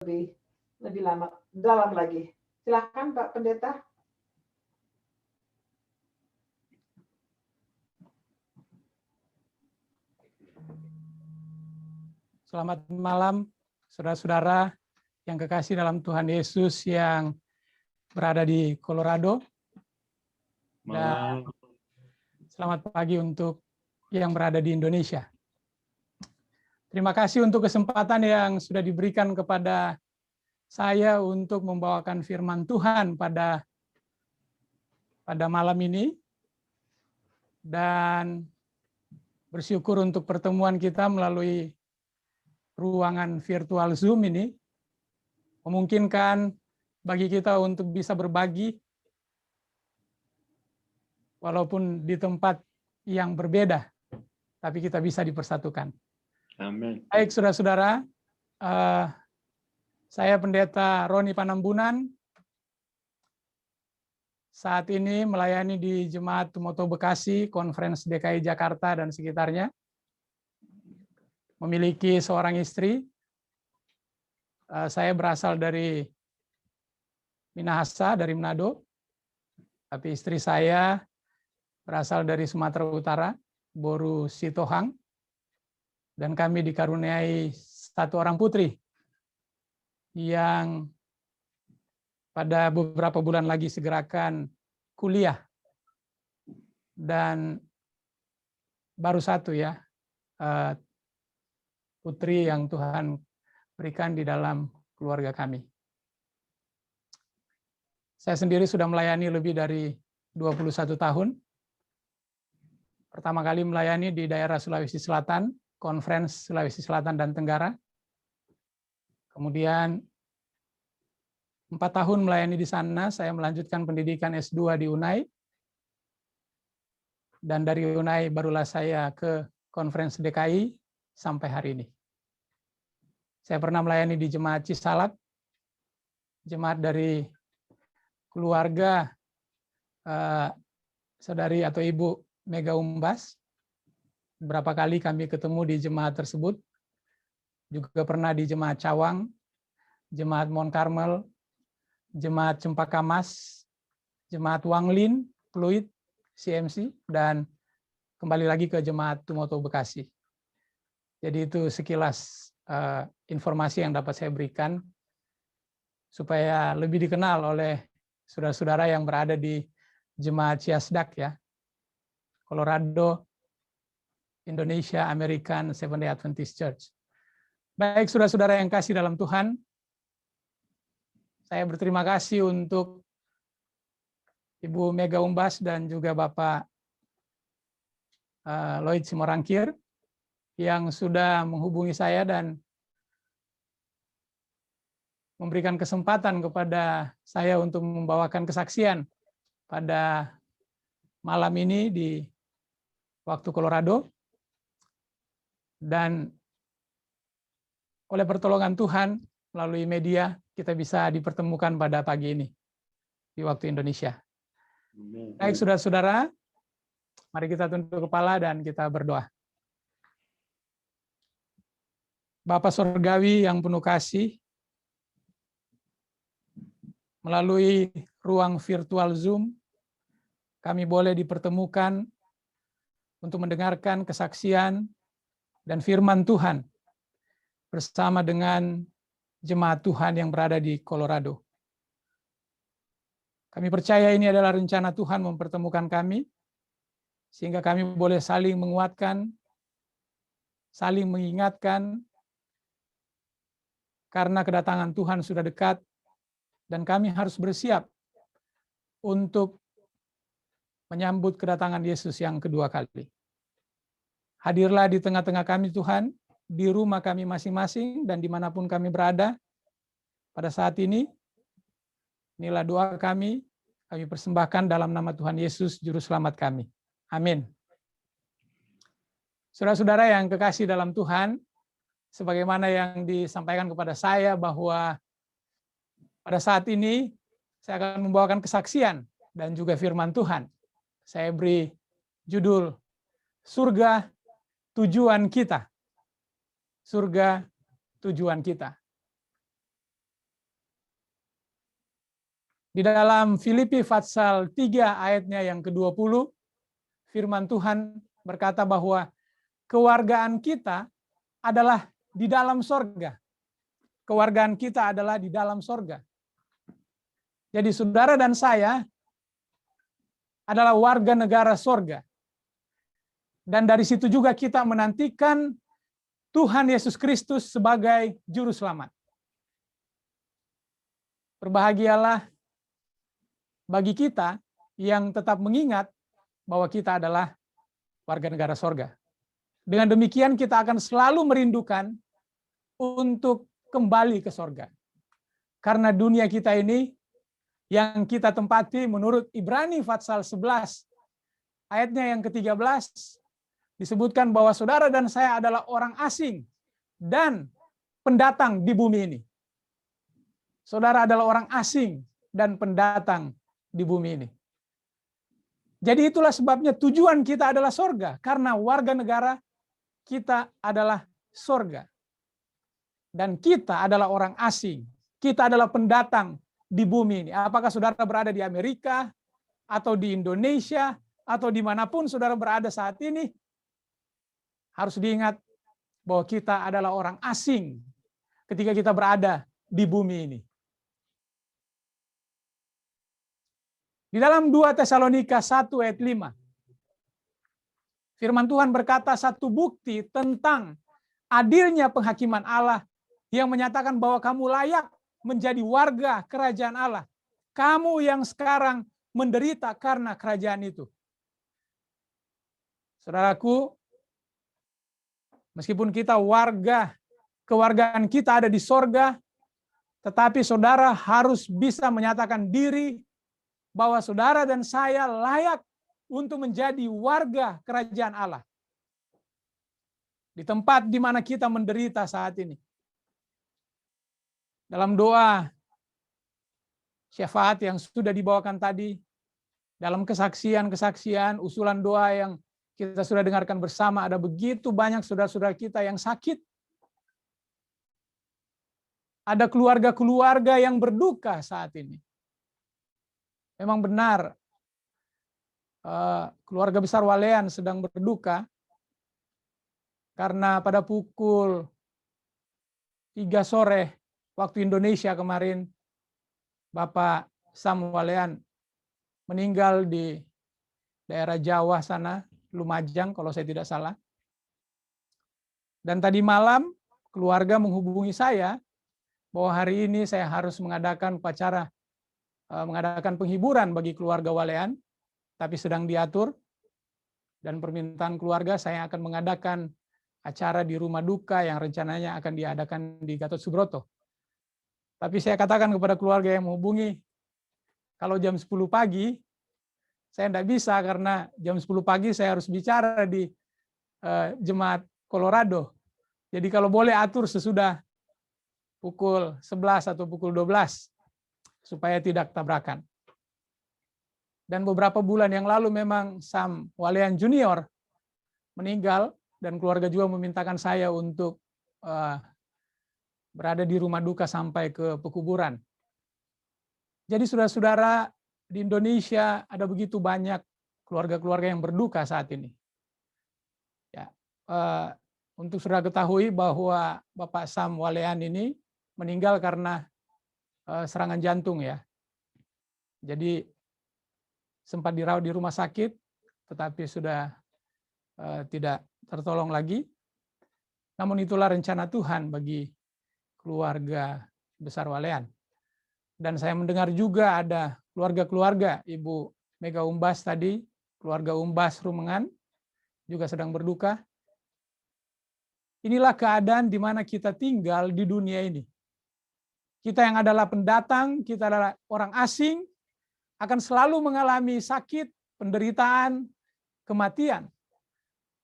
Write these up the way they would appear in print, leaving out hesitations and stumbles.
lebih lama dalam lagi. Silakan Pak Pendeta. Selamat malam, saudara-saudara yang kekasih dalam Tuhan Yesus yang berada di Colorado. Dan selamat pagi untuk yang berada di Indonesia. Terima kasih untuk kesempatan yang sudah diberikan kepada saya untuk membawakan firman Tuhan pada malam ini. Dan bersyukur untuk pertemuan kita melalui ruangan virtual Zoom ini memungkinkan bagi kita untuk bisa berbagi walaupun di tempat yang berbeda, tapi kita bisa dipersatukan. Amin. Baik, saudara-saudara, saya Pendeta Roni Panambunan, saat ini melayani di Jemaat Tumoto Bekasi, Conference DKI Jakarta dan sekitarnya. Memiliki seorang istri. Saya berasal dari Minahasa, dari Manado. Tapi istri saya berasal dari Sumatera Utara, Boru Sitohang. Dan kami dikaruniai satu orang putri yang pada beberapa bulan lagi segerakan kuliah. Dan baru satu ya, putri yang Tuhan berikan di dalam keluarga kami. Saya sendiri sudah melayani lebih dari 21 tahun. Pertama kali melayani di daerah Sulawesi Selatan, Conference Sulawesi Selatan dan Tenggara. Kemudian 4 tahun melayani di sana, saya melanjutkan pendidikan S2 di UNAI. Dan dari UNAI barulah saya ke Conference DKI sampai hari ini. Saya pernah melayani di Jemaat Cisalak, jemaat dari keluarga saudari atau Ibu Mega Umbas. Berapa kali kami ketemu di jemaat tersebut. Juga pernah di Jemaat Cawang, Jemaat Mount Carmel, Jemaat Cempaka Mas, Jemaat Wanglin, Pluit, CMC, dan kembali lagi ke Jemaat Tumoto Bekasi. Jadi itu sekilas informasi yang dapat saya berikan supaya lebih dikenal oleh saudara-saudara yang berada di Jemaat Ciasdak ya, Colorado, Indonesia, American Seventh-day Adventist Church. Baik saudara-saudara yang kasih dalam Tuhan, saya berterima kasih untuk Ibu Mega Umbas dan juga Bapak Lloyd Simorangkir yang sudah menghubungi saya dan memberikan kesempatan kepada saya untuk membawakan kesaksian pada malam ini di waktu Colorado. Dan oleh pertolongan Tuhan melalui media kita bisa dipertemukan pada pagi ini di waktu Indonesia. Baik saudara-saudara, mari kita tunduk kepala dan kita berdoa. Bapa Surgawi yang penuh kasih, melalui ruang virtual Zoom, kami boleh dipertemukan untuk mendengarkan kesaksian dan firman Tuhan bersama dengan jemaat Tuhan yang berada di Colorado. Kami percaya ini adalah rencana Tuhan mempertemukan kami, sehingga kami boleh saling menguatkan, saling mengingatkan, karena kedatangan Tuhan sudah dekat, dan kami harus bersiap untuk menyambut kedatangan Yesus yang kedua kali. Hadirlah di tengah-tengah kami Tuhan, di rumah kami masing-masing, dan dimanapun kami berada pada saat ini. Inilah doa kami persembahkan dalam nama Tuhan Yesus, Juru Selamat kami. Amin. Saudara-saudara yang kekasih dalam Tuhan, sebagaimana yang disampaikan kepada saya bahwa pada saat ini saya akan membawakan kesaksian dan juga firman Tuhan. Saya beri judul Surga Tujuan Kita. Surga Tujuan Kita. Di dalam Filipi pasal 3 ayatnya yang ke-20, firman Tuhan berkata bahwa kewargaan kita adalah di dalam sorga. Kewargaan kita adalah di dalam sorga. Jadi saudara dan saya adalah warga negara sorga. Dan dari situ juga kita menantikan Tuhan Yesus Kristus sebagai juru selamat. Berbahagialah bagi kita yang tetap mengingat bahwa kita adalah warga negara sorga. Dengan demikian kita akan selalu merindukan untuk kembali ke sorga. Karena dunia kita ini yang kita tempati menurut Ibrani pasal 11 ayatnya yang ke-13 disebutkan bahwa saudara dan saya adalah orang asing dan pendatang di bumi ini. Saudara adalah orang asing dan pendatang di bumi ini. Jadi itulah sebabnya tujuan kita adalah sorga, karena warga negara kita adalah sorga. Dan kita adalah orang asing, kita adalah pendatang di bumi ini. Apakah saudara berada di Amerika, atau di Indonesia, atau dimanapun saudara berada saat ini, harus diingat bahwa kita adalah orang asing ketika kita berada di bumi ini. Di dalam 2 Tesalonika 1 ayat 5, firman Tuhan berkata satu bukti tentang adilnya penghakiman Allah yang menyatakan bahwa kamu layak menjadi warga kerajaan Allah. Kamu yang sekarang menderita karena kerajaan itu. Saudaraku, meskipun kita kewargaan kita ada di sorga, tetapi saudara harus bisa menyatakan diri bahwa saudara dan saya layak untuk menjadi warga kerajaan Allah. Di tempat di mana kita menderita saat ini. Dalam doa syafaat yang sudah dibawakan tadi, dalam kesaksian-kesaksian, usulan doa yang kita sudah dengarkan bersama, ada begitu banyak saudara-saudara kita yang sakit. Ada keluarga-keluarga yang berduka saat ini. Memang benar, keluarga besar Walean sedang berduka karena pada pukul 3 sore waktu Indonesia kemarin, Bapak Sam Walean meninggal di daerah Jawa sana, Lumajang kalau saya tidak salah. Dan tadi malam keluarga menghubungi saya bahwa hari ini saya harus mengadakan penghiburan bagi keluarga Walean, tapi sedang diatur, dan permintaan keluarga saya akan mengadakan acara di rumah duka yang rencananya akan diadakan di Gatot Subroto. Tapi saya katakan kepada keluarga yang menghubungi, kalau jam 10 pagi, saya tidak bisa karena jam 10 pagi saya harus bicara di Jemaat Colorado. Jadi kalau boleh atur sesudah pukul 11 atau pukul 12, supaya tidak tabrakan. Dan beberapa bulan yang lalu memang Sam Walean Junior meninggal, dan keluarga juga memintakan saya untuk berada di rumah duka sampai ke pekuburan. Jadi saudara-saudara, di Indonesia ada begitu banyak keluarga-keluarga yang berduka saat ini. Ya, untuk saudara ketahui bahwa Bapak Sam Walean ini meninggal karena serangan jantung ya. Jadi sempat dirawat di rumah sakit, tetapi sudah tidak tertolong lagi. Namun itulah rencana Tuhan bagi keluarga besar Walean. Dan saya mendengar juga ada keluarga-keluarga, Ibu Mega Umbas tadi, keluarga Umbas Rumengan, juga sedang berduka. Inilah keadaan di mana kita tinggal di dunia ini. Kita yang adalah pendatang, kita adalah orang asing, akan selalu mengalami sakit, penderitaan, kematian.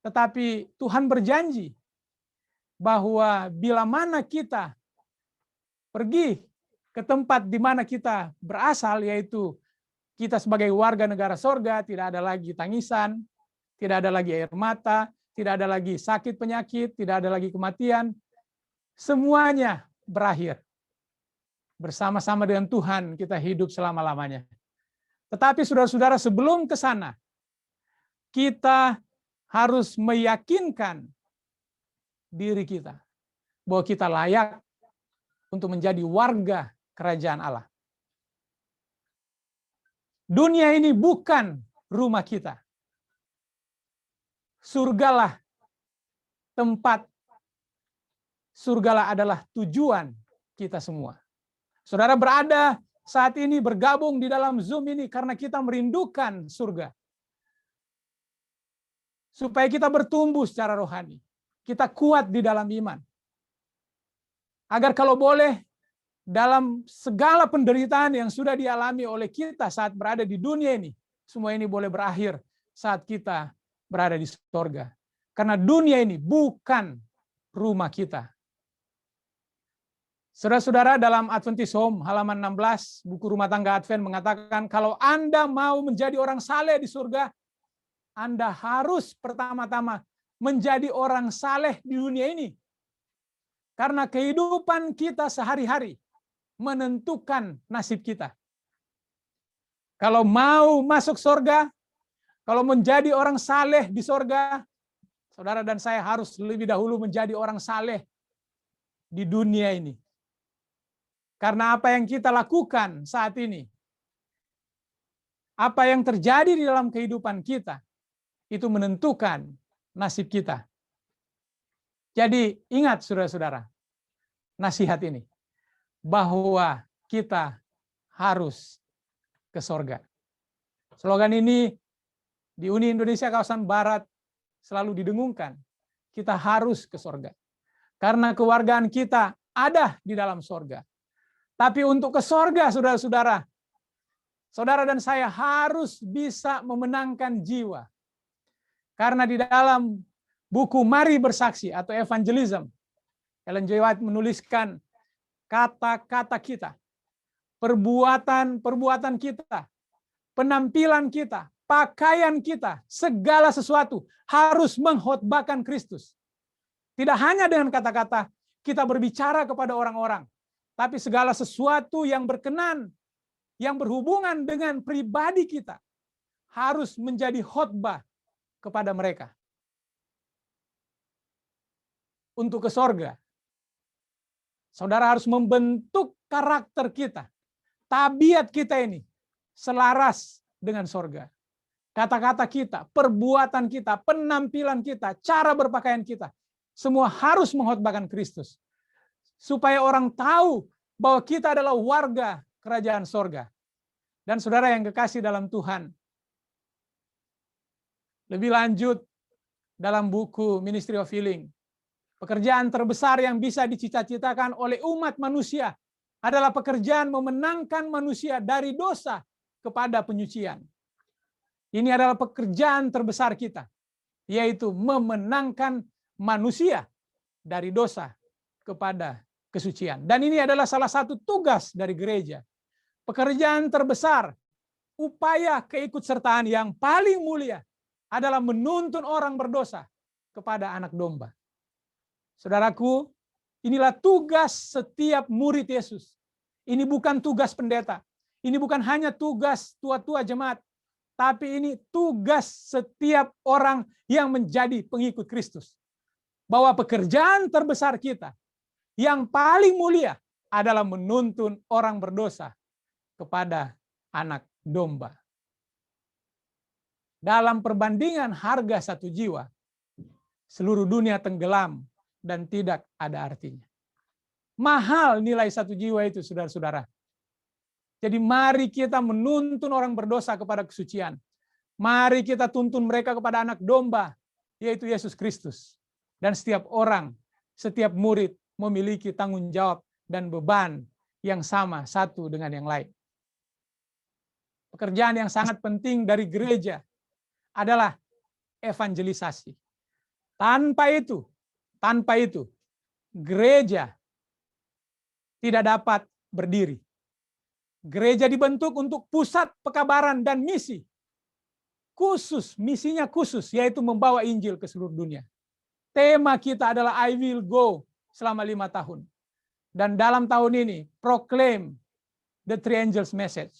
Tetapi Tuhan berjanji bahwa bila mana kita pergi ke tempat di mana kita berasal, yaitu kita sebagai warga negara sorga, tidak ada lagi tangisan, tidak ada lagi air mata, tidak ada lagi sakit penyakit, tidak ada lagi kematian. Semuanya berakhir. bersama-sama dengan Tuhan kita hidup selama-lamanya. Tetapi saudara-saudara, sebelum ke sana, kita harus meyakinkan diri kita bahwa kita layak untuk menjadi warga kerajaan Allah. Dunia ini bukan rumah kita. Surgalah tempat, surgalah adalah tujuan kita semua. Saudara berada saat ini bergabung di dalam Zoom ini karena kita merindukan surga. Supaya kita bertumbuh secara rohani. Kita kuat di dalam iman. Agar kalau boleh, dalam segala penderitaan yang sudah dialami oleh kita saat berada di dunia ini, semua ini boleh berakhir saat kita berada di surga. Karena dunia ini bukan rumah kita. Saudara-saudara, dalam Adventist Home halaman 16, buku rumah tangga Advent mengatakan, kalau Anda mau menjadi orang saleh di surga, Anda harus pertama-tama menjadi orang saleh di dunia ini. Karena kehidupan kita sehari-hari menentukan nasib kita. Kalau mau masuk surga, kalau menjadi orang saleh di surga, saudara dan saya harus lebih dahulu menjadi orang saleh di dunia ini. Karena apa yang kita lakukan saat ini, apa yang terjadi di dalam kehidupan kita, itu menentukan nasib kita. Jadi ingat saudara-saudara, nasihat ini, bahwa kita harus ke sorga. Slogan ini di Uni Indonesia kawasan Barat selalu didengungkan. Kita harus ke sorga. Karena kewargaan kita ada di dalam sorga. Tapi untuk ke sorga, saudara-saudara, saudara dan saya harus bisa memenangkan jiwa. Karena di dalam buku Mari Bersaksi atau Evangelism, Ellen G. White menuliskan kata-kata kita, perbuatan kita, penampilan kita, pakaian kita, segala sesuatu harus mengkhotbahkan Kristus. Tidak hanya dengan kata-kata kita berbicara kepada orang-orang, tapi segala sesuatu yang berkenan, yang berhubungan dengan pribadi kita, harus menjadi khotbah kepada mereka. Untuk ke sorga, saudara harus membentuk karakter kita, tabiat kita ini selaras dengan sorga. Kata-kata kita, perbuatan kita, penampilan kita, cara berpakaian kita, semua harus mengkhotbahkan Kristus. Supaya orang tahu bahwa kita adalah warga kerajaan sorga. Dan saudara yang kekasih dalam Tuhan, lebih lanjut dalam buku Ministry of Healing, pekerjaan terbesar yang bisa dicita-citakan oleh umat manusia adalah pekerjaan memenangkan manusia dari dosa kepada penyucian. Ini adalah pekerjaan terbesar kita, yaitu memenangkan manusia dari dosa kepada kesucian. Dan ini adalah salah satu tugas dari gereja. Pekerjaan terbesar, upaya keikutsertaan yang paling mulia adalah menuntun orang berdosa kepada anak domba. Saudaraku, inilah tugas setiap murid Yesus. Ini bukan tugas pendeta. Ini bukan hanya tugas tua-tua jemaat. Tapi ini tugas setiap orang yang menjadi pengikut Kristus. Bahwa pekerjaan terbesar kita yang paling mulia adalah menuntun orang berdosa kepada anak domba. Dalam perbandingan harga satu jiwa, seluruh dunia tenggelam dan tidak ada artinya. Mahal nilai satu jiwa itu, saudara-saudara. Jadi mari kita menuntun orang berdosa kepada kesucian. Mari kita tuntun mereka kepada anak domba, yaitu Yesus Kristus. Dan setiap orang, setiap murid memiliki tanggung jawab dan beban yang sama satu dengan yang lain. Pekerjaan yang sangat penting dari gereja adalah evangelisasi. Tanpa itu, gereja tidak dapat berdiri. Gereja dibentuk untuk pusat pekabaran dan misi. Misinya khusus, yaitu membawa Injil ke seluruh dunia. Tema kita adalah I will go selama 5 tahun. Dan dalam tahun ini, proclaim the three angels message.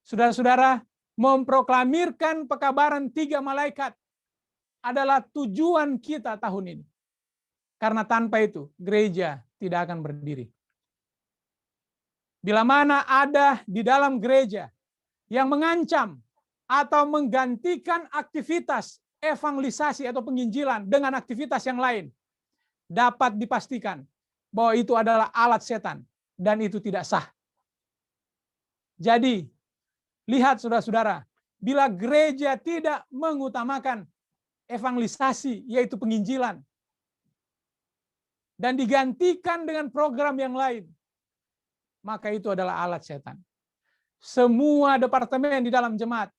Saudara-saudara, memproklamirkan pekabaran 3 malaikat adalah tujuan kita tahun ini. Karena tanpa itu, gereja tidak akan berdiri. Bila mana ada di dalam gereja yang mengancam atau menggantikan aktivitas evangelisasi atau penginjilan dengan aktivitas yang lain, dapat dipastikan bahwa itu adalah alat setan dan itu tidak sah. Jadi, lihat saudara-saudara, bila gereja tidak mengutamakan evangelisasi, yaitu penginjilan, dan digantikan dengan program yang lain, maka itu adalah alat setan. Semua departemen di dalam jemaat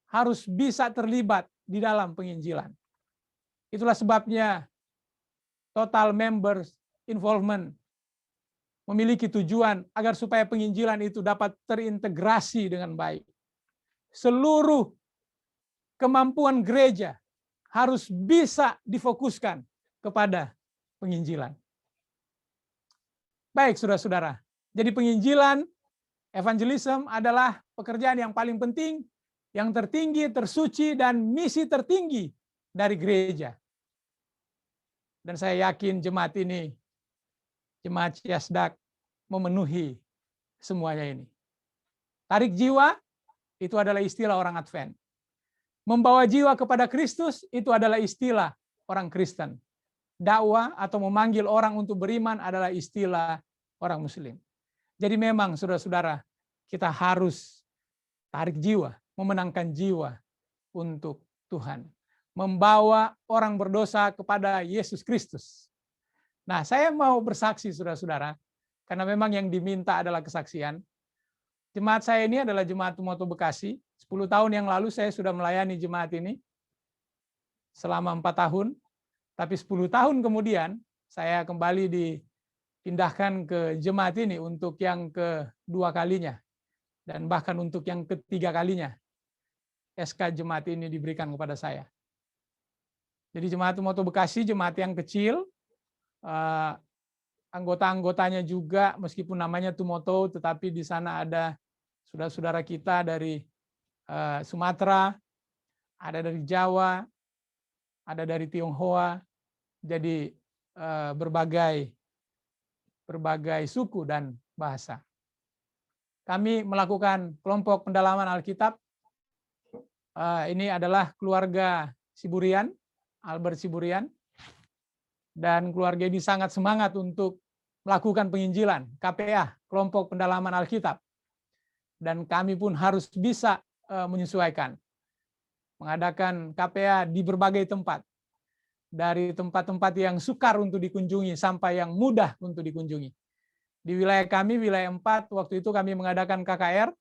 harus bisa terlibat di dalam penginjilan. Itulah sebabnya total members involvement memiliki tujuan agar supaya penginjilan itu dapat terintegrasi dengan baik. Seluruh kemampuan gereja harus bisa difokuskan kepada penginjilan. Baik, saudara-saudara. Jadi penginjilan, evangelism adalah pekerjaan yang paling penting, yang tertinggi, tersuci, dan misi tertinggi dari gereja. Dan saya yakin jemaat ini, jemaat Ciasdak, memenuhi semuanya ini. Tarik jiwa, itu adalah istilah orang Advent. Membawa jiwa kepada Kristus, itu adalah istilah orang Kristen. Dakwah atau memanggil orang untuk beriman adalah istilah orang Muslim. Jadi memang saudara-saudara, kita harus tarik jiwa, memenangkan jiwa untuk Tuhan. Membawa orang berdosa kepada Yesus Kristus. Nah, saya mau bersaksi saudara-saudara, karena memang yang diminta adalah kesaksian. Jemaat saya ini adalah Jemaat Tumoto Bekasi. 10 tahun yang lalu saya sudah melayani jemaat ini selama 4 tahun. Tapi 10 tahun kemudian saya kembali dipindahkan ke jemaat ini untuk yang kedua kalinya. Dan bahkan untuk yang ketiga kalinya. SK jemaat ini diberikan kepada saya. Jadi Jemaat Tumoto Bekasi, jemaat yang kecil. Anggota-anggotanya juga meskipun namanya Tumoto, tetapi di sana ada saudara-saudara kita dari Sumatera, ada dari Jawa, ada dari Tionghoa, jadi berbagai suku dan bahasa. Kami melakukan kelompok pendalaman Alkitab. Ini adalah keluarga Siburian, Albert Siburian, dan keluarga ini sangat semangat untuk melakukan penginjilan, KPA, kelompok pendalaman Alkitab. Dan kami pun harus bisa menyesuaikan, mengadakan KPA di berbagai tempat, dari tempat-tempat yang sukar untuk dikunjungi sampai yang mudah untuk dikunjungi. Di wilayah kami, wilayah 4, waktu itu kami mengadakan KKR,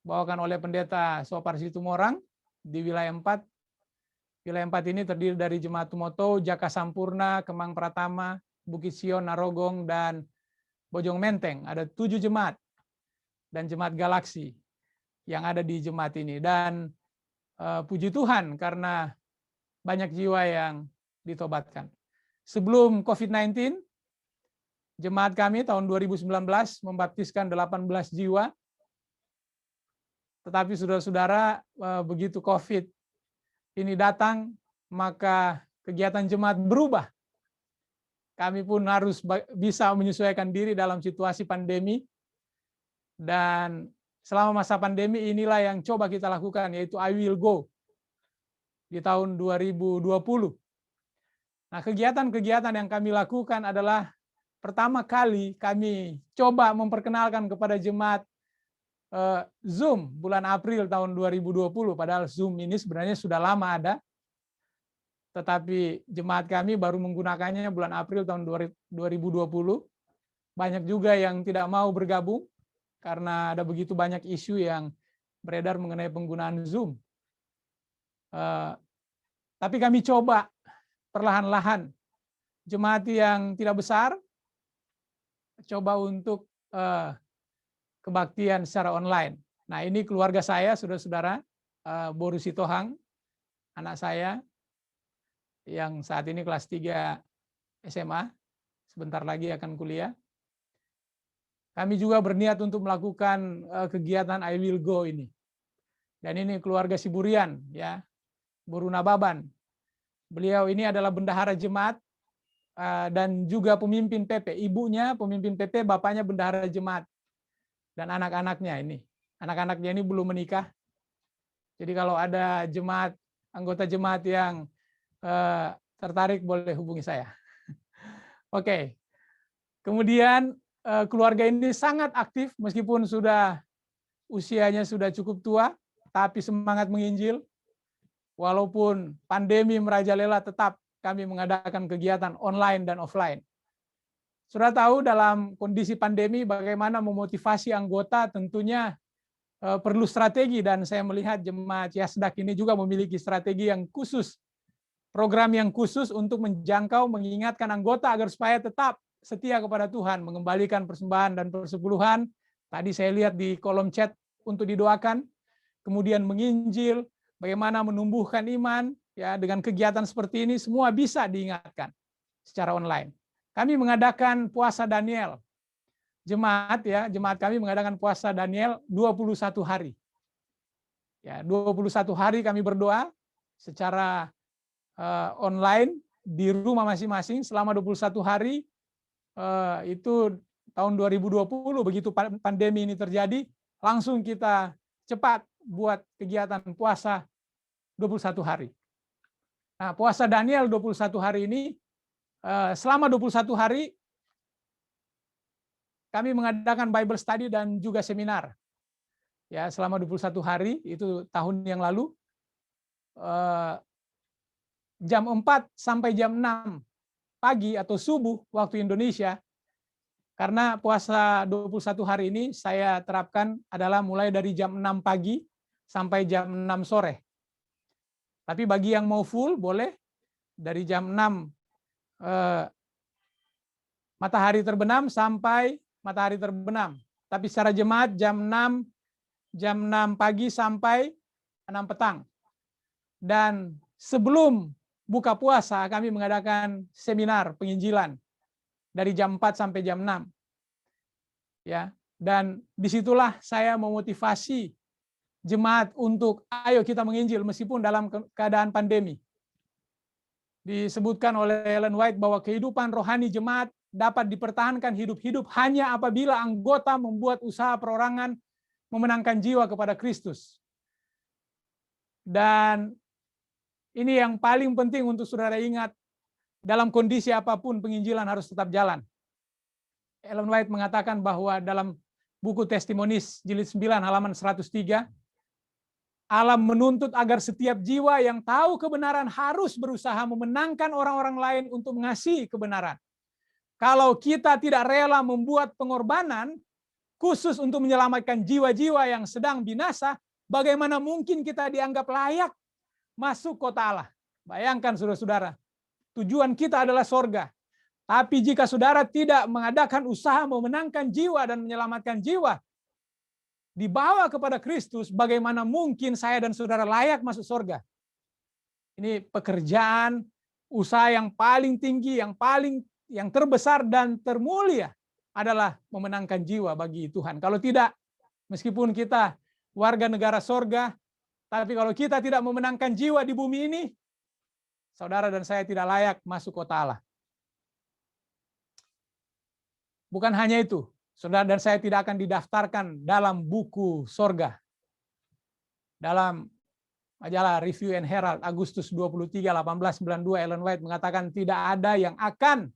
bawakan oleh Pendeta Sopar Situmorang di wilayah 4. Wilayah 4 ini terdiri dari Jemaat Tumoto, Jaka Sampurna, Kemang Pratama, Bukit Sion, Narogong, dan Bojong Menteng. Ada 7 jemaat dan Jemaat Galaksi yang ada di jemaat ini. Dan puji Tuhan karena banyak jiwa yang ditobatkan. Sebelum COVID-19, jemaat kami tahun 2019 membaptiskan 18 jiwa. Tetapi saudara-saudara, begitu COVID ini datang, maka kegiatan jemaat berubah. Kami pun harus bisa menyesuaikan diri dalam situasi pandemi. Dan selama masa pandemi inilah yang coba kita lakukan, yaitu I Will Go di tahun 2020. Nah, kegiatan-kegiatan yang kami lakukan adalah pertama kali kami coba memperkenalkan kepada jemaat Zoom bulan April tahun 2020, padahal Zoom ini sebenarnya sudah lama ada, tetapi jemaat kami baru menggunakannya bulan April tahun 2020. Banyak juga yang tidak mau bergabung karena ada begitu banyak isu yang beredar mengenai penggunaan Zoom. Tapi kami coba perlahan-lahan, jemaat yang tidak besar, coba untuk kebaktian secara online. Nah, ini keluarga saya, saudara-saudara, Boru Sitohang, anak saya, yang saat ini kelas 3 SMA, sebentar lagi akan kuliah. kami juga berniat untuk melakukan kegiatan I Will Go ini. Dan ini keluarga Siburian, ya, Guru Nababan. Beliau ini adalah bendahara jemaat dan juga pemimpin PP. Ibunya pemimpin PP, bapaknya bendahara jemaat. Dan anak-anaknya ini. Anak-anaknya ini belum menikah. Jadi kalau ada jemaat, anggota jemaat yang tertarik boleh hubungi saya. Oke. Kemudian keluarga ini sangat aktif meskipun usianya sudah cukup tua, tapi semangat menginjil. Walaupun pandemi merajalela, tetap kami mengadakan kegiatan online dan offline. Sudah tahu dalam kondisi pandemi bagaimana memotivasi anggota, tentunya perlu strategi, dan saya melihat jemaat Yasdak ini juga memiliki strategi yang khusus, program yang khusus untuk menjangkau, mengingatkan anggota agar supaya tetap setia kepada Tuhan, mengembalikan persembahan dan persepuluhan. Tadi saya lihat di kolom chat untuk didoakan, kemudian menginjil, bagaimana menumbuhkan iman, ya, dengan kegiatan seperti ini semua bisa diingatkan secara online. Kami mengadakan puasa Daniel. Jemaat kami mengadakan puasa Daniel 21 hari. Ya, 21 hari kami berdoa secara online di rumah masing-masing selama 21 hari. Itu tahun 2020, begitu pandemi ini terjadi, langsung kita cepat buat kegiatan puasa 21 hari. Nah, puasa Daniel 21 hari ini, selama 21 hari kami mengadakan Bible study dan juga seminar. Ya, selama 21 hari, itu tahun yang lalu, jam 4 sampai jam 6 pagi atau subuh waktu Indonesia. Karena puasa 21 hari ini saya terapkan adalah mulai dari jam 6 pagi sampai jam 6 sore. Tapi bagi yang mau full boleh dari jam 6 matahari terbenam sampai matahari terbenam. Tapi secara jemaat jam 6 pagi sampai 6 petang. Dan sebelum buka puasa kami mengadakan seminar penginjilan dari jam 4 sampai jam 6. Ya, dan disitulah saya memotivasi jemaat untuk ayo kita menginjil meskipun dalam keadaan pandemi. Disebutkan oleh Ellen White bahwa kehidupan rohani jemaat dapat dipertahankan hidup-hidup hanya apabila anggota membuat usaha perorangan memenangkan jiwa kepada Kristus. Dan ini yang paling penting untuk saudara ingat, dalam kondisi apapun penginjilan harus tetap jalan. Ellen White mengatakan bahwa dalam buku Testimonies jilid 9 halaman 103, Allah menuntut agar setiap jiwa yang tahu kebenaran harus berusaha memenangkan orang-orang lain untuk mengasihi kebenaran. Kalau kita tidak rela membuat pengorbanan khusus untuk menyelamatkan jiwa-jiwa yang sedang binasa, bagaimana mungkin kita dianggap layak masuk kota Allah? Bayangkan saudara-saudara, tujuan kita adalah sorga. Tapi jika saudara tidak mengadakan usaha memenangkan jiwa dan menyelamatkan jiwa, dibawa kepada Kristus, bagaimana mungkin saya dan saudara layak masuk sorga? Ini pekerjaan, usaha yang paling tinggi, yang terbesar dan termulia adalah memenangkan jiwa bagi Tuhan. Kalau tidak, meskipun kita warga negara sorga, tapi kalau kita tidak memenangkan jiwa di bumi ini, saudara dan saya tidak layak masuk kota Allah. Bukan hanya itu, saudara dan saya tidak akan didaftarkan dalam buku sorga. Dalam majalah Review and Herald Agustus 23, 1892, Ellen White mengatakan tidak ada yang akan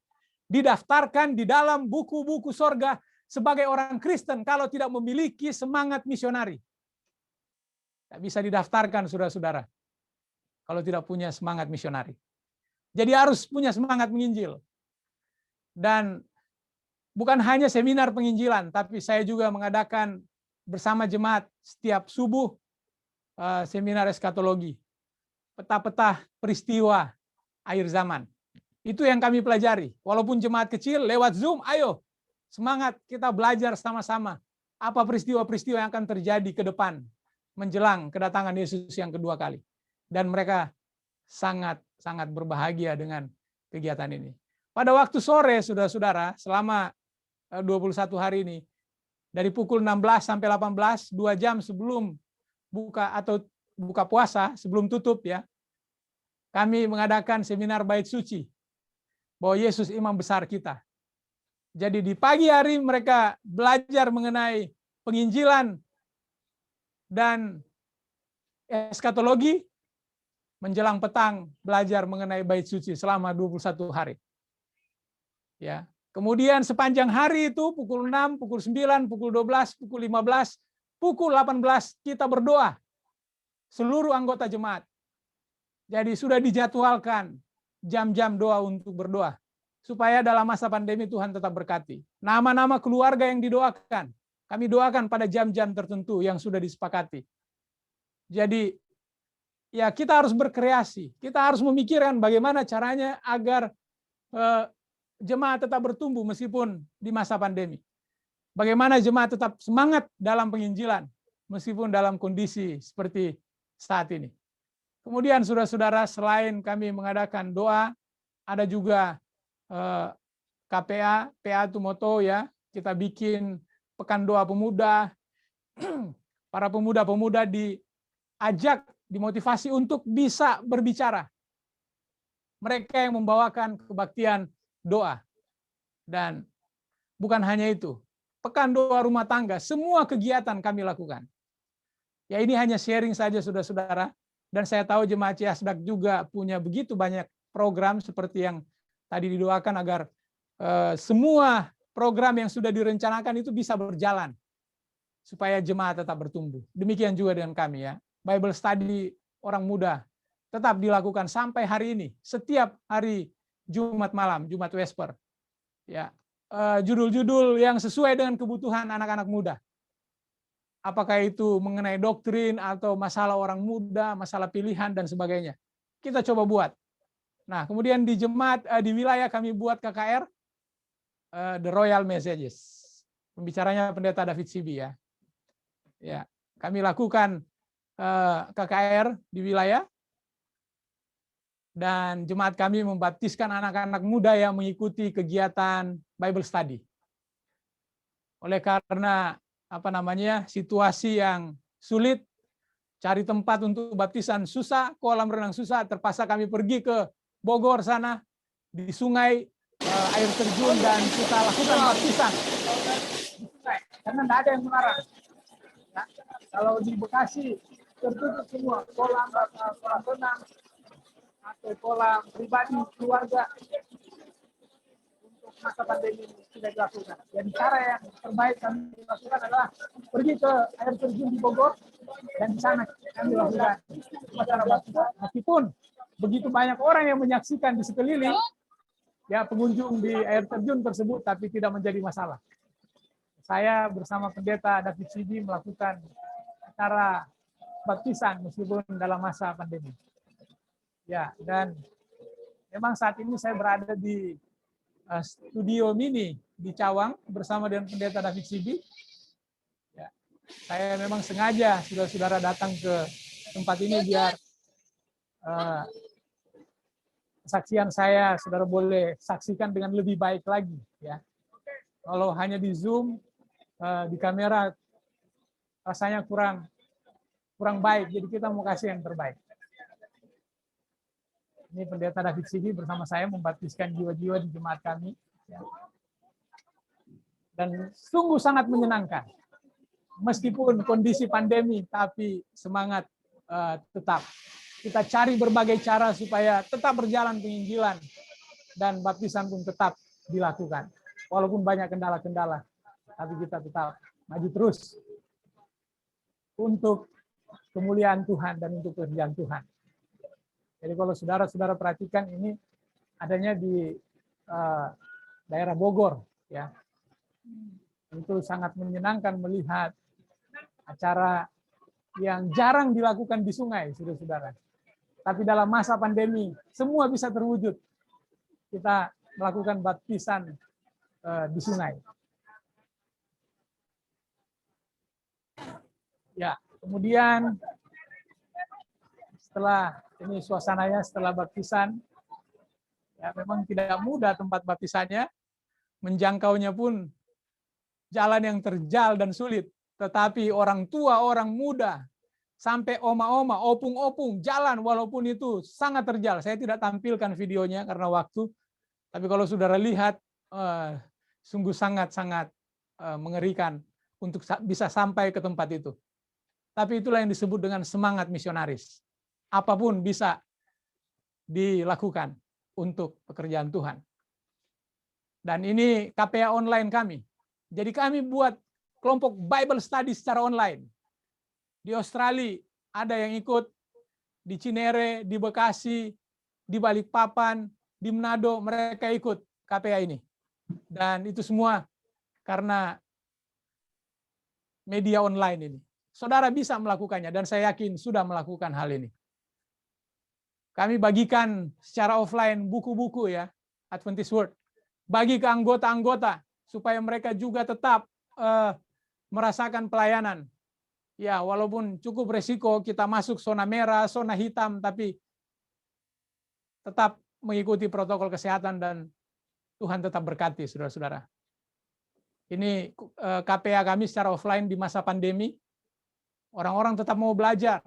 didaftarkan di dalam buku-buku sorga sebagai orang Kristen kalau tidak memiliki semangat misionari. Tidak bisa didaftarkan saudara-saudara kalau tidak punya semangat misionari. Jadi harus punya semangat menginjil. Dan bukan hanya seminar penginjilan, tapi saya juga mengadakan bersama jemaat setiap subuh seminar eskatologi, peta-peta peristiwa akhir zaman. Itu yang kami pelajari. Walaupun jemaat kecil lewat Zoom, ayo semangat kita belajar sama-sama apa peristiwa-peristiwa yang akan terjadi ke depan menjelang kedatangan Yesus yang kedua kali. Dan mereka sangat berbahagia dengan kegiatan ini. Pada waktu sore, saudara-saudara, selama 21 hari ini, dari pukul 16 sampai 18, 2 jam sebelum buka puasa, sebelum tutup ya. Kami mengadakan seminar bait suci bahwa Yesus imam besar kita. Jadi di pagi hari mereka belajar mengenai penginjilan dan eskatologi, menjelang petang belajar mengenai bait suci selama 21 hari. Ya. Kemudian sepanjang hari itu pukul 6, pukul 9, pukul 12, pukul 15, pukul 18 kita berdoa. Seluruh anggota jemaat. Jadi sudah dijadwalkan jam-jam doa untuk berdoa. Supaya dalam masa pandemi Tuhan tetap berkati. Nama-nama keluarga yang didoakan. Kami doakan pada jam-jam tertentu yang sudah disepakati. Jadi ya kita harus berkreasi. Kita harus memikirkan bagaimana caranya agar jemaat tetap bertumbuh meskipun di masa pandemi. Bagaimana jemaat tetap semangat dalam penginjilan meskipun dalam kondisi seperti saat ini. Kemudian saudara-saudara, selain kami mengadakan doa, ada juga KPA, PA Tumoto ya, kita bikin pekan doa pemuda. Para pemuda-pemuda diajak, dimotivasi untuk bisa berbicara. Mereka yang membawakan kebaktian doa. Dan bukan hanya itu, pekan doa rumah tangga, semua kegiatan kami lakukan. Ya ini hanya sharing saja saudara-saudara, dan saya tahu jemaat Ciasdak juga punya begitu banyak program seperti yang tadi didoakan agar semua program yang sudah direncanakan itu bisa berjalan supaya jemaat tetap bertumbuh. Demikian juga dengan kami ya. Bible study orang muda tetap dilakukan sampai hari ini, setiap hari Jumat malam, Jumat Vesper. Ya, judul-judul yang sesuai dengan kebutuhan anak-anak muda. Apakah itu mengenai doktrin atau masalah orang muda, masalah pilihan dan sebagainya. Kita coba buat. Nah, kemudian di jemaat di wilayah kami buat KKR The Royal Messages. Pembicaranya Pendeta David Sibi ya. Ya, kami lakukan KKR di wilayah. Dan jemaat kami membaptiskan anak-anak muda yang mengikuti kegiatan Bible study. Oleh karena situasi yang sulit, cari tempat untuk baptisan susah, kolam renang susah, terpaksa kami pergi ke Bogor sana, di sungai, air terjun, dan kita lakukan baptisan. Karena tidak ada yang melarang. Nah, kalau di Bekasi tertutup semua, kolam renang, atau kolam pribadi keluarga untuk masa pandemi ini tidak dilakukan. Jadi cara yang terbaik kami lakukan adalah pergi ke air terjun di Bogor dan di sana kami lakukan upacara baptisan. Meskipun begitu banyak orang yang menyaksikan di sekeliling, ya pengunjung di air terjun tersebut, tapi tidak menjadi masalah. Saya bersama Pendeta David Sibi melakukan acara baptisan meskipun dalam masa pandemi. Ya, dan memang saat ini saya berada di studio mini di Cawang bersama dengan Pendeta David Sibi. Ya, saya memang sengaja saudara-saudara datang ke tempat ini biar kesaksian saya saudara boleh saksikan dengan lebih baik lagi. Ya, kalau hanya di Zoom, di kamera rasanya kurang baik. Jadi kita mau kasih yang terbaik. Ini Pendeta David Sibi bersama saya membaptiskan jiwa-jiwa di jemaat kami. Dan sungguh sangat menyenangkan. Meskipun kondisi pandemi, tapi semangat tetap. Kita cari berbagai cara supaya tetap berjalan penginjilan. Dan baptisan pun tetap dilakukan. Walaupun banyak kendala-kendala, tapi kita tetap maju terus. Untuk kemuliaan Tuhan dan untuk kerjaan Tuhan. Jadi kalau saudara-saudara perhatikan ini adanya di daerah Bogor, ya, itu sangat menyenangkan melihat acara yang jarang dilakukan di sungai, saudara-saudara. Tapi dalam masa pandemi semua bisa terwujud. Kita melakukan baptisan di sungai. Ya, kemudian setelah ini suasananya setelah baptisan, ya memang tidak mudah tempat baptisannya, menjangkaunya pun jalan yang terjal dan sulit. Tetapi orang tua, orang muda, sampai oma-oma, opung-opung, jalan walaupun itu sangat terjal. Saya tidak tampilkan videonya karena waktu. Tapi kalau saudara lihat, sungguh sangat-sangat mengerikan untuk bisa sampai ke tempat itu. Tapi itulah yang disebut dengan semangat misionaris. Apapun bisa dilakukan untuk pekerjaan Tuhan. Dan ini KPA online kami. Jadi kami buat kelompok Bible Study secara online. Di Australia ada yang ikut, di Cinere, di Bekasi, di Balikpapan, di Manado, mereka ikut KPA ini. Dan itu semua karena media online ini. Saudara bisa melakukannya, dan saya yakin sudah melakukan hal ini. Kami bagikan secara offline buku-buku ya, Adventist Word. Bagi ke anggota-anggota, supaya mereka juga tetap merasakan pelayanan. Ya, walaupun cukup resiko kita masuk zona merah, zona hitam, tapi tetap mengikuti protokol kesehatan dan Tuhan tetap berkati, saudara-saudara. Ini KPA kami secara offline di masa pandemi. Orang-orang tetap mau belajar.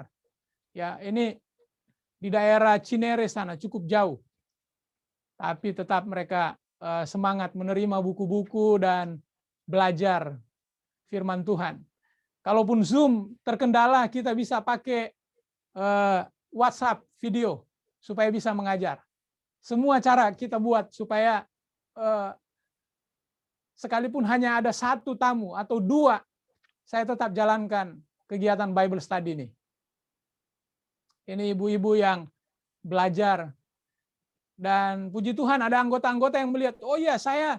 Ya, ini di daerah Cinere sana cukup jauh. Tapi tetap mereka semangat menerima buku-buku dan belajar firman Tuhan. Kalaupun Zoom terkendala, kita bisa pakai WhatsApp video supaya bisa mengajar. Semua cara kita buat supaya sekalipun hanya ada 1 tamu atau 2, saya tetap jalankan kegiatan Bible Study ini. Ini ibu-ibu yang belajar. Dan puji Tuhan ada anggota-anggota yang melihat, oh iya saya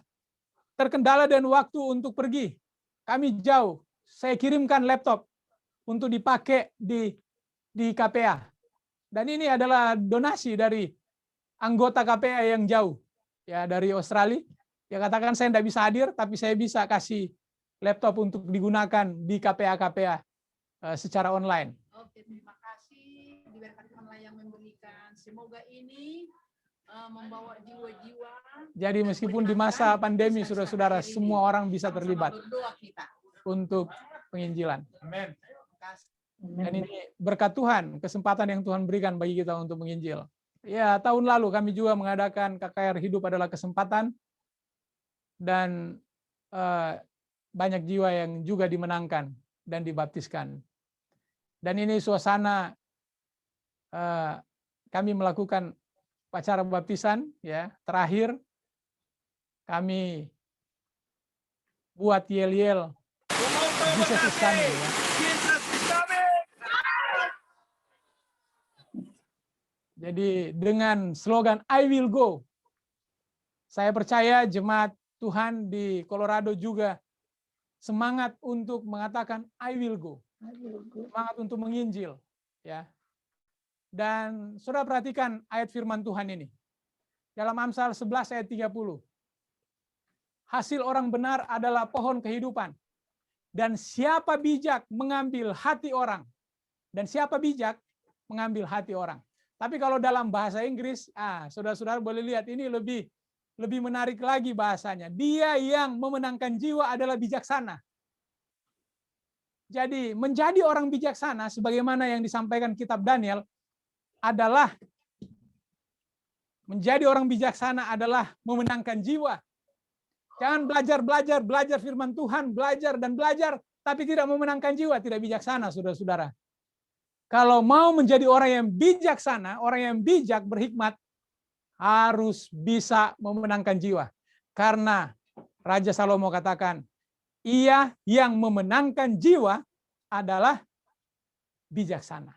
terkendala dan waktu untuk pergi. Kami jauh. Saya kirimkan laptop untuk dipakai di KPA. Dan ini adalah donasi dari anggota KPA yang jauh. Ya, dari Australia. Ya katakan saya tidak bisa hadir, tapi saya bisa kasih laptop untuk digunakan di KPA-KPA secara online. Oke, terima kasih. Diberkati Allah yang memberikan. Semoga ini membawa jiwa-jiwa. Jadi meskipun di masa pandemi, saudara-saudara, semua orang bisa terlibat untuk penginjilan. Amin. Dan ini berkat Tuhan, kesempatan yang Tuhan berikan bagi kita untuk menginjil. Ya, tahun lalu kami juga mengadakan KKR Hidup adalah Kesempatan, dan banyak jiwa yang juga dimenangkan dan dibaptiskan. Dan ini suasana kami melakukan acara baptisan, ya terakhir kami buat yel-yel Jesus is coming, ya. Jadi dengan slogan I will go, saya percaya jemaat Tuhan di Colorado juga semangat untuk mengatakan I will go, semangat untuk menginjil, ya. Dan saudara perhatikan ayat firman Tuhan ini dalam Amsal 11 ayat 30. Hasil orang benar adalah pohon kehidupan, dan siapa bijak mengambil hati orang, dan siapa bijak mengambil hati orang. Tapi kalau dalam bahasa Inggris, saudara-saudara boleh lihat ini lebih menarik lagi bahasanya. Dia yang memenangkan jiwa adalah bijaksana. Jadi menjadi orang bijaksana sebagaimana yang disampaikan kitab Daniel adalah menjadi orang bijaksana adalah memenangkan jiwa. Jangan belajar firman Tuhan, belajar, tapi tidak memenangkan jiwa, tidak bijaksana, saudara-saudara. Kalau mau menjadi orang yang bijaksana, orang yang bijak, berhikmat, harus bisa memenangkan jiwa. Karena Raja Salomo katakan, ia yang memenangkan jiwa adalah bijaksana.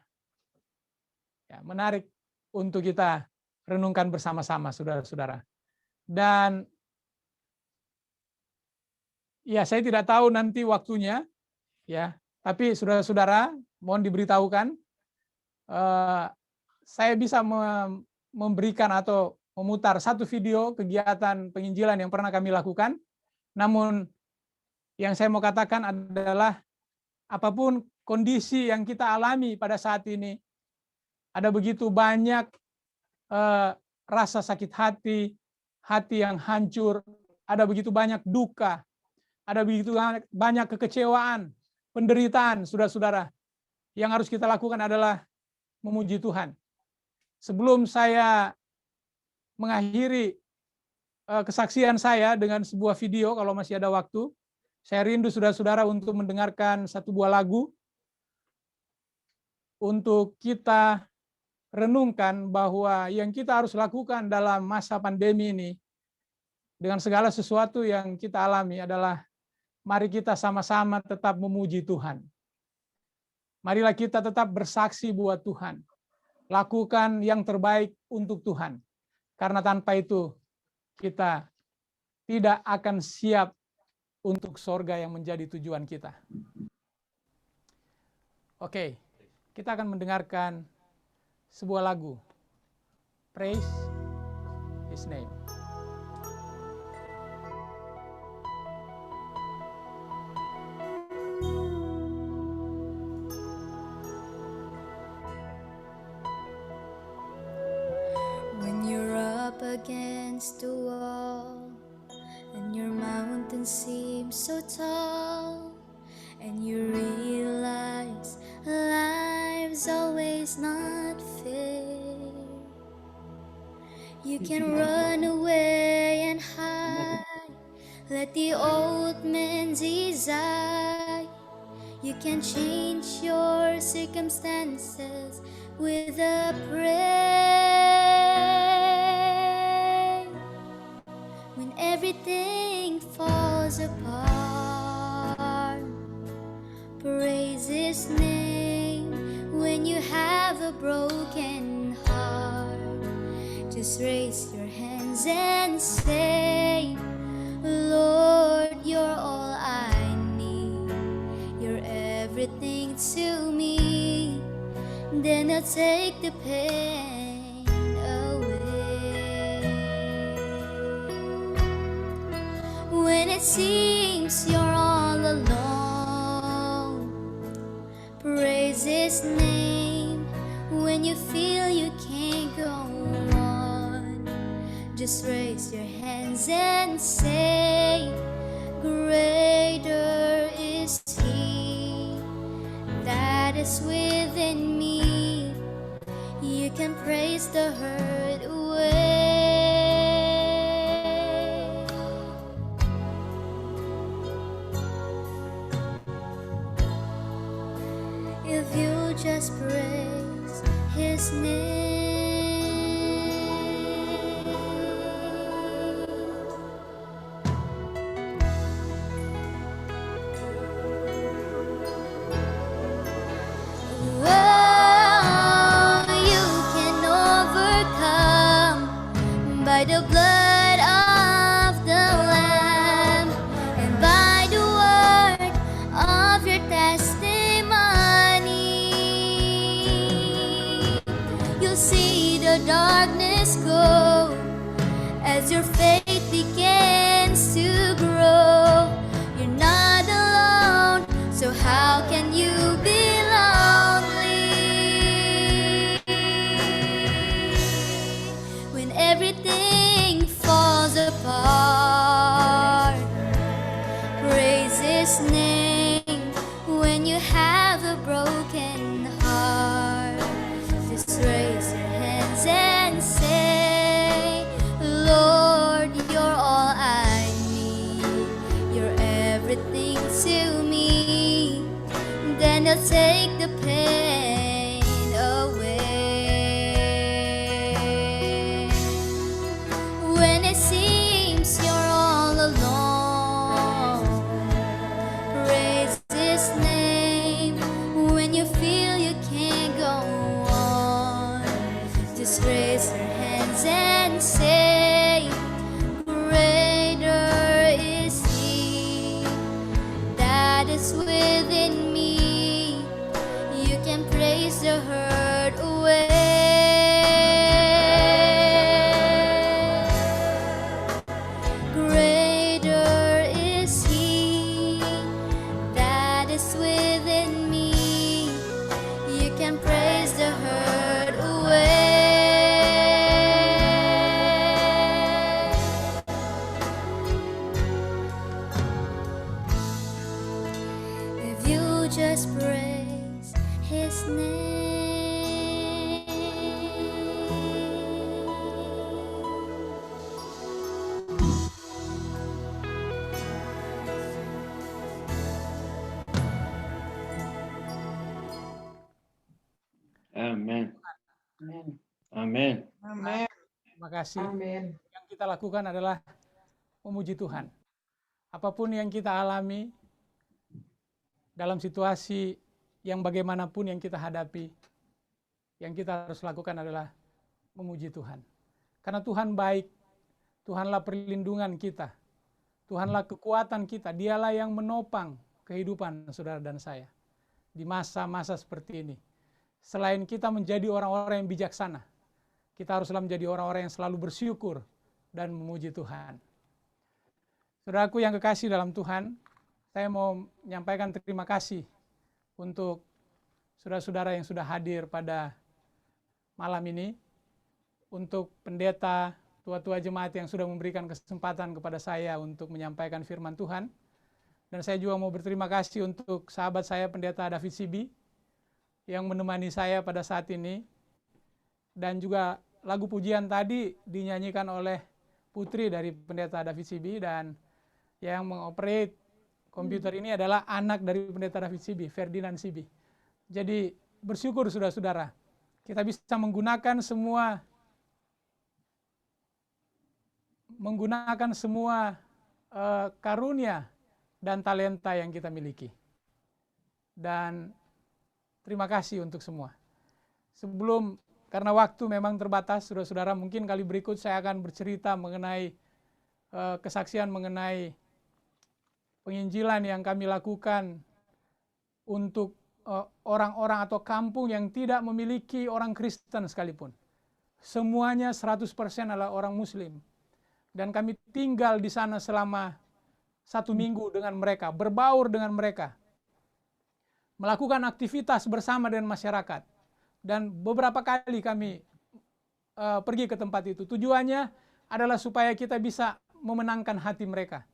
Ya, menarik untuk kita renungkan bersama-sama, saudara-saudara. Dan ya, saya tidak tahu nanti waktunya, ya. Tapi saudara-saudara, mohon diberitahukan, saya bisa memberikan atau memutar 1 video kegiatan penginjilan yang pernah kami lakukan. Namun yang saya mau katakan adalah apapun kondisi yang kita alami pada saat ini, ada begitu banyak rasa sakit hati, hati yang hancur, ada begitu banyak duka. ada begitu banyak kekecewaan, penderitaan, saudara-saudara. Yang harus kita lakukan adalah memuji Tuhan. Sebelum saya mengakhiri kesaksian saya dengan sebuah video, kalau masih ada waktu, saya rindu saudara-saudara untuk mendengarkan satu buah lagu untuk kita renungkan bahwa yang kita harus lakukan dalam masa pandemi ini dengan segala sesuatu yang kita alami adalah mari kita sama-sama tetap memuji Tuhan. Marilah kita tetap bersaksi buat Tuhan. Lakukan yang terbaik untuk Tuhan. Karena tanpa itu kita tidak akan siap untuk sorga yang menjadi tujuan kita. Oke, kita akan mendengarkan sebuah lagu. Praise His name. When you're up against the wall and your mountain seems so tall, and you realize life's always not fair, you can run away and hide, let the old man desire. You can change your circumstances with a prayer. When everything falls apart, praise His name. When you have a broken heart, just raise your hands and say, Lord, you're all I need. You're everything to me. Then I'll take the pain away. When it seems you're all alone, praise His name. When you feel you can't go on, just raise your hands and say, greater is He that is within me. You can praise the hurt away. If you just praise His name. Oh, you can overcome by the blood of the Lamb and by the word of your testimony. You'll see the darkness go as your faith begins to grow. You're not alone, so how can you be lonely? When everything falls apart, praise His name. When you have a broken heart, just raise your hands and say, Lord, you're all I need. You're everything to me. Then I'll take the pain away. When it seems you're all alone, praise His name. When you feel you can't go on, just raise your hands and say, greater is He that is within me. You can praise us praise His name. Amen. Amin. Amen. Amin. Terima kasih. Amin. Yang kita lakukan adalah memuji Tuhan. Apapun yang kita alami dalam situasi yang bagaimanapun yang kita hadapi, yang kita harus lakukan adalah memuji Tuhan. Karena Tuhan baik, Tuhanlah perlindungan kita, Tuhanlah kekuatan kita, Dialah yang menopang kehidupan saudara dan saya di masa-masa seperti ini. Selain kita menjadi orang-orang yang bijaksana, kita haruslah menjadi orang-orang yang selalu bersyukur dan memuji Tuhan. Saudaraku yang kekasih dalam Tuhan, saya mau menyampaikan terima kasih untuk saudara-saudara yang sudah hadir pada malam ini, untuk pendeta, tua-tua jemaat yang sudah memberikan kesempatan kepada saya untuk menyampaikan firman Tuhan. Dan saya juga mau berterima kasih untuk sahabat saya pendeta David Sibi yang menemani saya pada saat ini. Dan juga lagu pujian tadi dinyanyikan oleh putri dari pendeta David Sibi, dan yang mengoperate komputer ini adalah anak dari pendeta David Sibi, Ferdinand Sibi. Jadi bersyukur saudara-saudara, kita bisa menggunakan semua karunia dan talenta yang kita miliki. Dan terima kasih untuk semua. Karena waktu memang terbatas, saudara-saudara, mungkin kali berikut saya akan bercerita mengenai kesaksian mengenai penginjilan yang kami lakukan untuk orang-orang atau kampung yang tidak memiliki orang Kristen sekalipun. Semuanya 100% adalah orang Muslim. Dan kami tinggal di sana selama 1 minggu dengan mereka, berbaur dengan mereka, melakukan aktivitas bersama dengan masyarakat. Dan beberapa kali kami pergi ke tempat itu. Tujuannya adalah supaya kita bisa memenangkan hati mereka.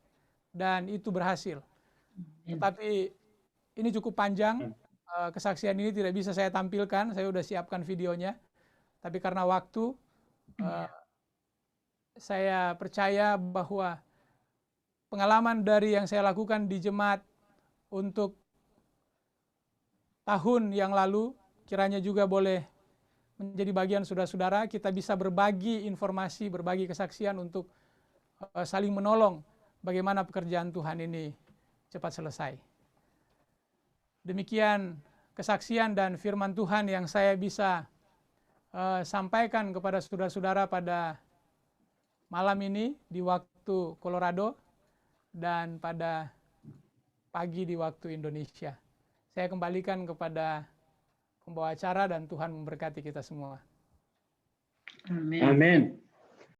Dan itu berhasil. Tetapi ini cukup panjang. Kesaksian ini tidak bisa saya tampilkan. Saya sudah siapkan videonya. Tapi karena waktu, saya percaya bahwa pengalaman dari yang saya lakukan di jemaat untuk tahun yang lalu, kiranya juga boleh menjadi bagian saudara-saudara. Kita bisa berbagi informasi, berbagi kesaksian untuk saling menolong bagaimana pekerjaan Tuhan ini cepat selesai. Demikian kesaksian dan firman Tuhan yang saya bisa sampaikan kepada saudara-saudara pada malam ini di waktu Colorado dan pada pagi di waktu Indonesia. Saya kembalikan kepada pembawa acara dan Tuhan memberkati kita semua. Amin. Amen.